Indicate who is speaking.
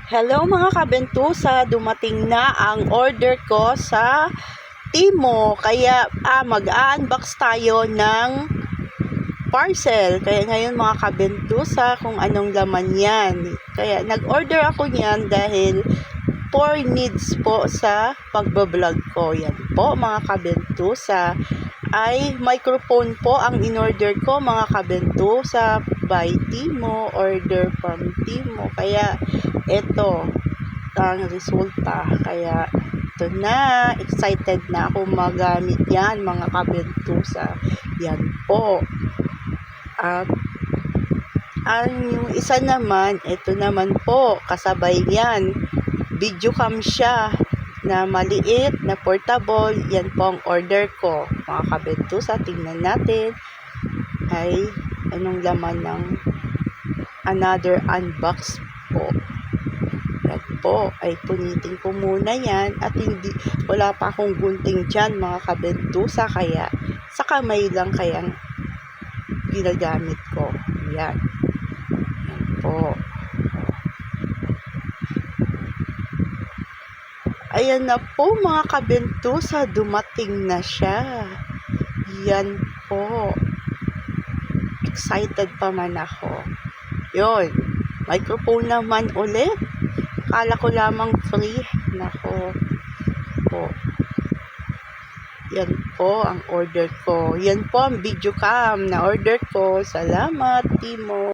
Speaker 1: Hello mga kabentusa, dumating na ang order ko sa Timo. Kaya mag-unbox tayo ng parcel. Kaya ngayon mga kabentusa, kung anong laman yan. Kaya nag-order ako niyan dahil for needs po sa pagbablog ko. Yan po mga kabentusa. Ay microphone po ang in-order ko mga kabentusa by Timo, order from Timo. Kaya ito ang resulta. Kaya ito na, excited na ako magamit yan mga kabentusa. Yan po. At yung isa naman, ito naman po, kasabay yan, video cam siya na maliit, na portable. Yan po ang order ko mga kabentusa. Tingnan natin ay anong laman ng another unbox po. Yan po, ay punitin ko muna yan at wala pa akong gunting dyan mga kabentusa, kaya sa kamay lang kayang ginagamit ko. Yan. Yan po. Ayan na po mga kabentusa, dumating na siya. Yan po. Excited pa man ako. Yun. Microphone naman ulit. Kala ko lamang free. Nako po. Yan po ang order ko. Yan po ang video cam na order ko. Salamat, Timo.